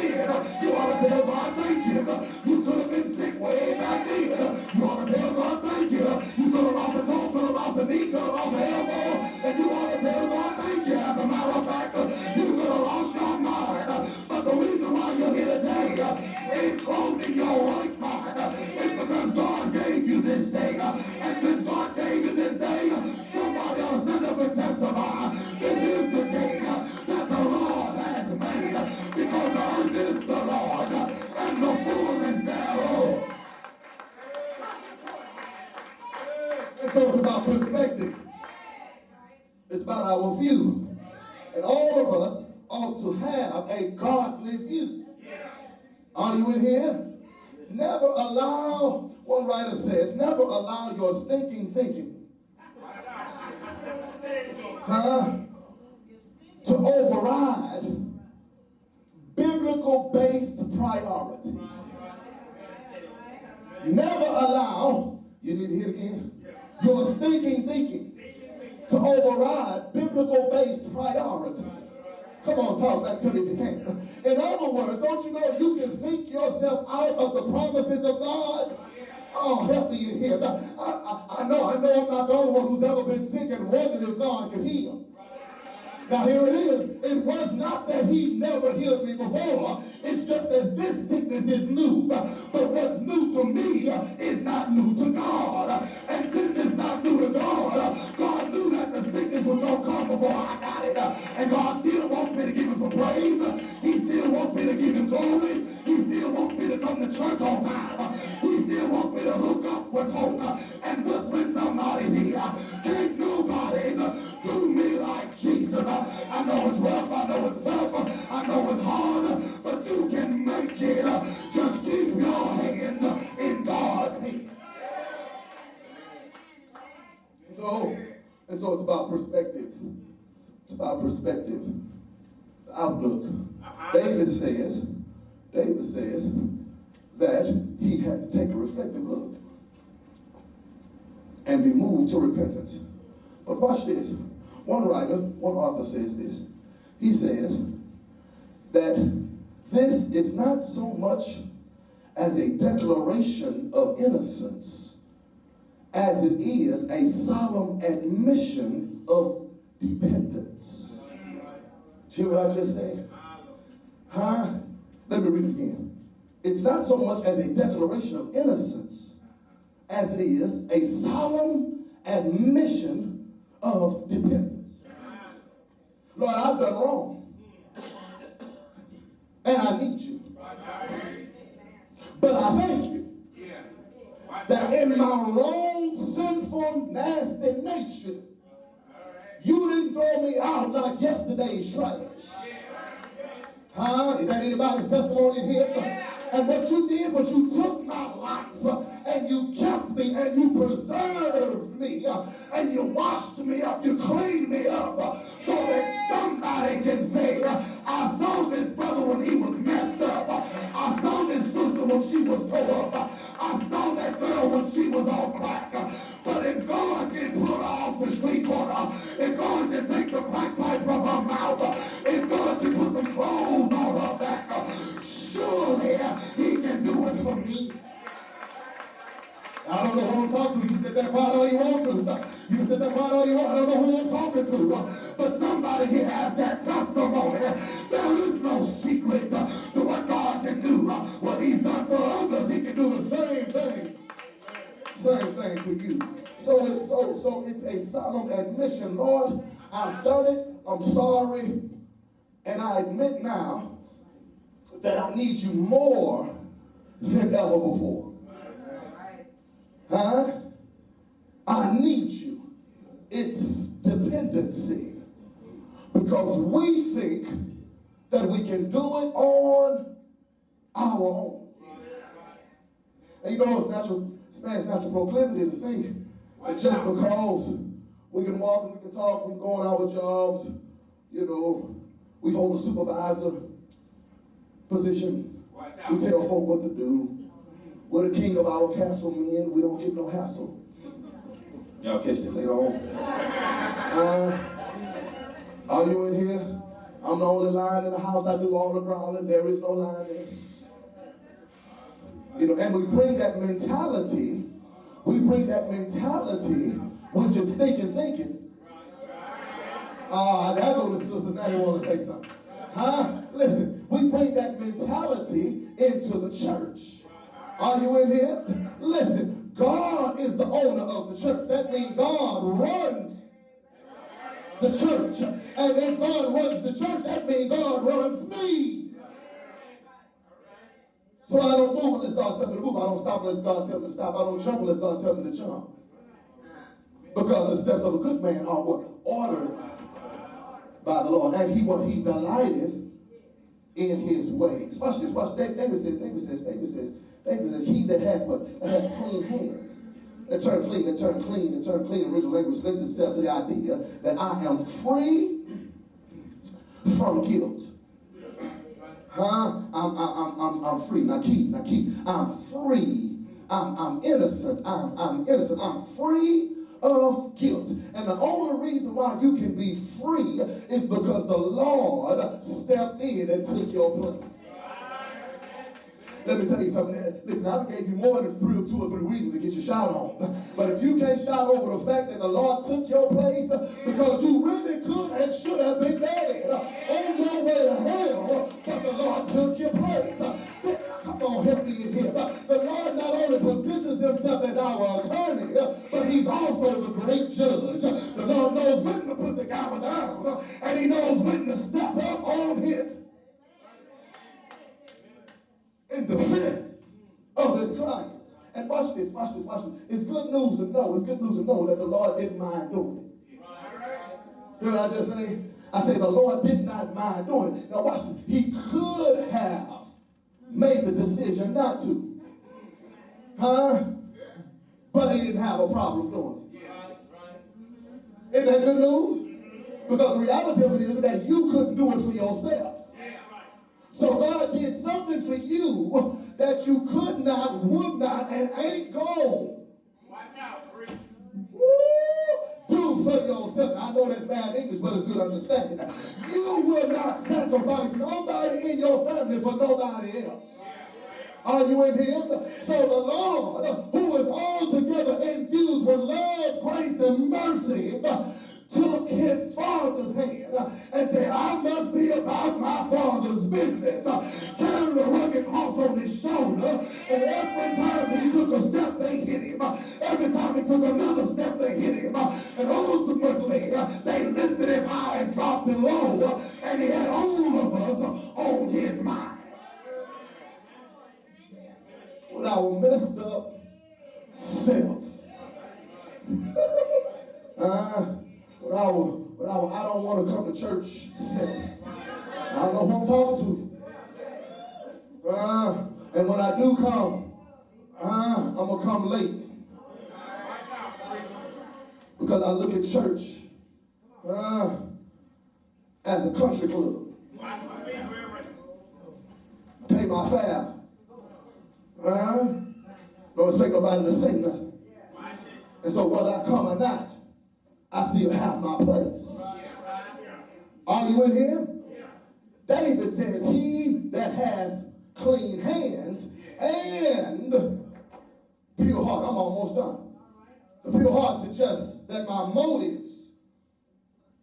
then. You ought to tell God thank you. You could have been sick way back then. You ought to tell God thank you. You could have lost a toe, could have lost a knee, could have lost an elbow, and you ought to tell God thank you. As a matter of fact, you could have lost your mind. But the reason why you're here today, in clothing your right mind, is because God gave you this day. And since God gave you this day, somebody else stand up and testify. This is the day that the Lord has made, because the earth is the Lord and the fullness thereof. And so it's about perspective. It's about our view. And all of us ought to have a godly view. Are you in here? Never allow, one writer says, never allow your stinking thinking to override biblical-based priorities. Never allow, you need to hear it again, your stinking thinking to override biblical-based priorities. Come on, talk back to me if you can. In other words, don't you know you can think yourself out of the promises of God? Oh, help me in here. I know I'm not the only one who's ever been sick and wondered if God could heal. Now here it is. It was not that he never healed me before. It's just that this sickness is new. But what's new to me is not new to God. And since it's not new to God, God knew that the sickness was going to come before I got it. And God still wants me to give him some praise. He still wants me to give him glory. He still wants me to come to church on time. He still wants me to hook up with folk and whisper somebody's ear. Can't nobody do me like Jesus. I know it's rough, I know it's tough, I know it's hard, but you can make it. Just keep your hand in God's hand. And so it's about perspective. It's about perspective. The outlook. David says that he had to take a reflective look and be moved to repentance. But watch this. One author says this. He says that this is not so much as a declaration of innocence as it is a solemn admission of dependence. Hear what I just said? Let me read it again. It's not so much as a declaration of innocence as it is a solemn admission of dependence. Lord, I've done wrong. And I need you. But I thank you that in my wrong, sinful, nasty nature, you didn't throw me out like yesterday's trash. Is that anybody's testimony here? And what you did was you took my life and you kept me and you preserved me and you washed me up, you cleaned me up so that somebody can say, I saw this brother when he was messed up. I saw this sister when she was tore up. I saw that girl when she was on crack. But if God can pull her off the street corner, if God can take the crack pipe from her mouth, if God can put some clothes on her back, surely he can do it for me. I don't know who I'm talking to. You said that part all you want to. You said that part all you want. I don't know who I'm talking to. But somebody here has that testimony. There is no secret to what God can do. What he's done for others, he can do the same thing. Same thing for you. So it's a solemn admission. Lord, I've done it. I'm sorry. And I admit now that I need you more than ever before. I need you. It's dependency. Because we think that we can do it on our own. And you know, it's man's natural proclivity to think that just because we can walk and we can talk, we can go on our jobs, you know, we hold a supervisor position, we tell folk what to do. We're the king of our castle men. We don't get no hassle. Y'all catch that later on. Are you in here? I'm the only lion in the house. I do all the growling. There is no lioness. You know, and we bring that mentality, which is thinking. That little sister now you want to say something. Listen, we bring that mentality into the church. Are you in here? Listen, God is the owner of the church. That means God runs the church. And if God runs the church, that means God runs me. So I don't move unless God tells me to move. I don't stop unless God tells me to stop. I don't jump unless God tells me to jump. Because the steps of a good man are what? Ordered by the Lord. And he delighteth in his ways. Watch this. David says, he that hath clean hands, that turn clean. Original language lends itself to the idea that I am free from guilt. I'm free. Now keep. I'm free. I'm innocent. I'm innocent. I'm free of guilt. And the only reason why you can be free is because the Lord stepped in and took your place. Let me tell you something. Listen, I gave you more than two or three reasons to get your shout on. But if you can't shout over the fact that the Lord took your place, because you really could and should have been dead on your way to hell, but the Lord took your place. Come on, help me in here. The Lord not only positions himself as our attorney, but he's also the great judge. The Lord knows when to put the guy down, and he knows when to step up on his in defense of his clients. And watch this. It's good news to know that the Lord didn't mind doing it. Hear what I just say? I say the Lord did not mind doing it. Now watch this. He could have made the decision not to. But he didn't have a problem doing it. Isn't that good news? Because the reality of it is that you couldn't do it for yourself. So God did something for you that you could not, would not, and ain't going do for yourself. I know that's bad English, but it's good understanding. You will not sacrifice nobody in your family for nobody else. Are you in him? So the Lord, who is altogether infused with love, grace, and mercy, took his father's hand and said, I must be about my father's business. Carried a rugged cross on his shoulder, and every time he took a step, they hit him. Every time he took another step, they hit him. And ultimately, they lifted him high and dropped him low, and he had all of us on his mind. With our messed up self. With our I don't want to come to church self. I don't know who I'm talking to. And when I do come, I'm going to come late. Because I look at church as a country club. I pay my fare. Don't expect nobody to say nothing. And so whether I come or not, I still have my place. Are you in here? David says, he that hath clean hands and pure heart. I'm almost done. The pure heart suggests that my motives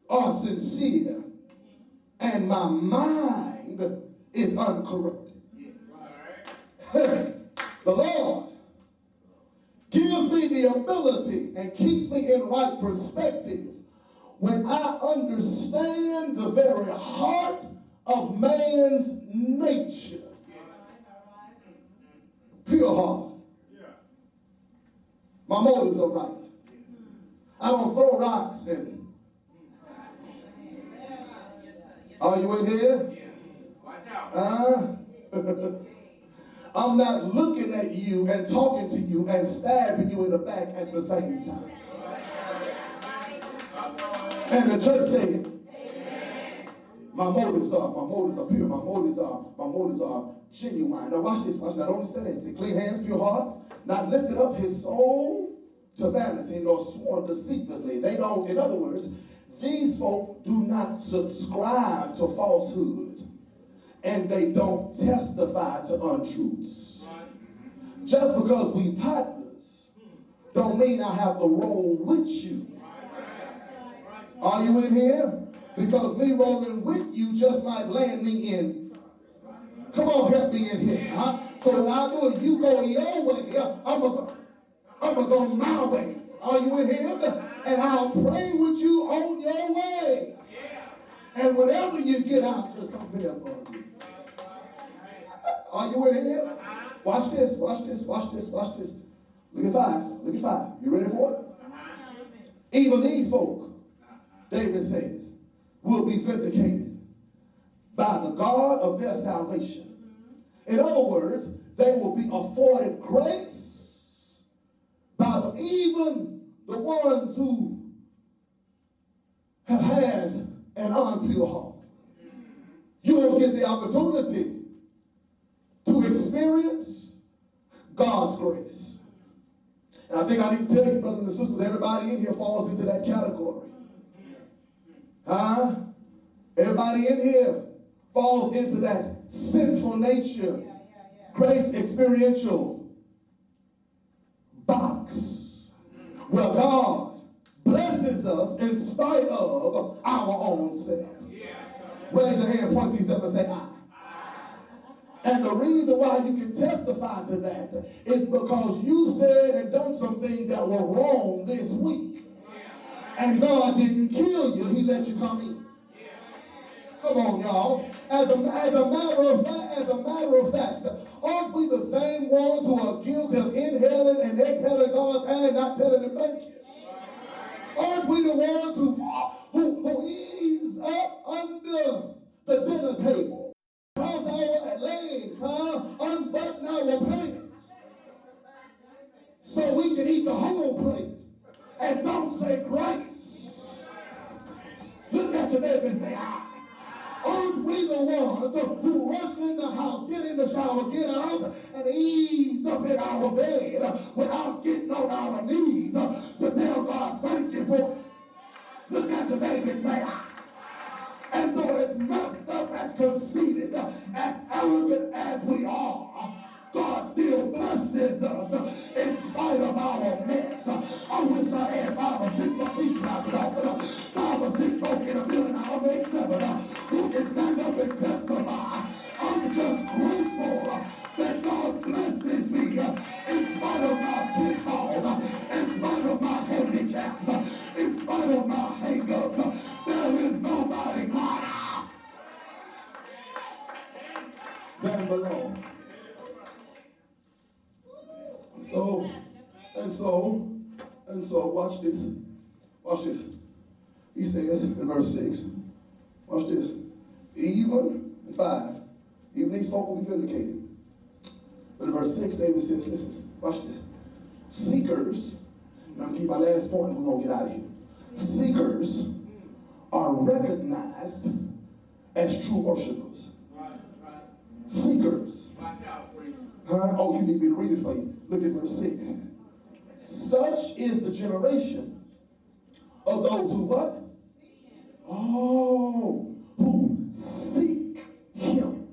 are sincere and my mind is uncorrupted. The Lord gives me the ability and keeps me in right perspective when I understand the very heart of man's nature. Pure heart. My motives are right. I don't throw rocks in. Are you in here? I'm not looking at you and talking to you and stabbing you in the back at the same time. And the church said, my motives are pure. My motives are genuine. Now watch this. Not only said it, clean hands, pure heart, not lifted up his soul to vanity, nor sworn deceitfully. They don't, in other words, These folk do not subscribe to falsehood, and they don't testify to untruths. Just because we partners don't mean I have to roll with you. Are you in here? Because me rolling with you just might land me in. Come on, help me in here. Huh? So what I do is you go your way, I'm going to go my way. Are you in here? And I'll pray with you on your way. And whenever you get out, just come pick up on this. Are you in here? Watch this, watch this, watch this, watch this. Look at 5. Look at 5. You ready for it? Even these folk, David says, will be vindicated by the God of their salvation. In other words, they will be afforded grace by even the ones who have had an unpure heart. You will get the opportunity to experience God's grace. And I think I need to tell you, brothers and sisters, everybody in here falls into that category. Huh? Everybody in here falls into that sinful nature, grace experiential box, where God blesses us in spite of our own self. Raise your hand, point to yourself and say, I. And the reason why you can testify to that is because you said and done some things that were wrong this week. And God didn't kill you, he let you come in. Come on, y'all. As a matter of fact, aren't we the same ones who are guilty of inhaling and exhaling God's hand, not telling him thank you? Aren't we the ones who ease up under the dinner table, cross our legs, unbutton our pants, so we can eat the whole plate and don't say grace? Look at your neighbor and say, I. Aren't we the ones who rush in the house, get in the shower, get out, and ease up in our bed without getting on our knees to tell God thank you for it? Look at your neighbor and say, I. And so as messed up, as conceited, as arrogant as we are, God still blesses us in spite of our mess. I wish I had 5 or 6 more teachers often. 5 or 6 folk in a building, I'll make 7 who can stand up and testify. I'm just grateful that God blesses me in spite of my pitfalls, in spite of my handicaps, in spite of my hang-ups. There is nobody greater than the Lord. And so, watch this. Watch this. He says in verse 6, watch this. Even, in 5, even these folk will be vindicated. But in verse 6, David says, listen, watch this. Seekers, and I'm going to keep my last point and we're going to get out of here. Seekers are recognized as true worshipers. Seekers. Oh, you need me to read it for you. Look at verse 6. Such is the generation of those who what? Oh, who seek him.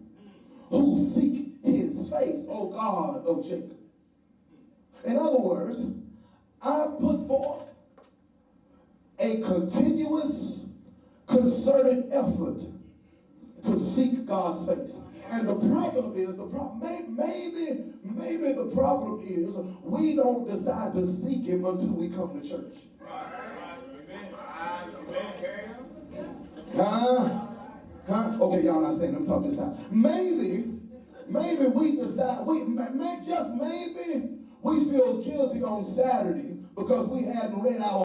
Who seek his face, O God of Jacob. In other words, I put forth a continuous, concerted effort to seek God's face. And the problem is, maybe the problem is we don't decide to seek him until we come to church. Okay, y'all not saying, I'm talking this out. Maybe we decide, maybe we feel guilty on Saturday because we hadn't read our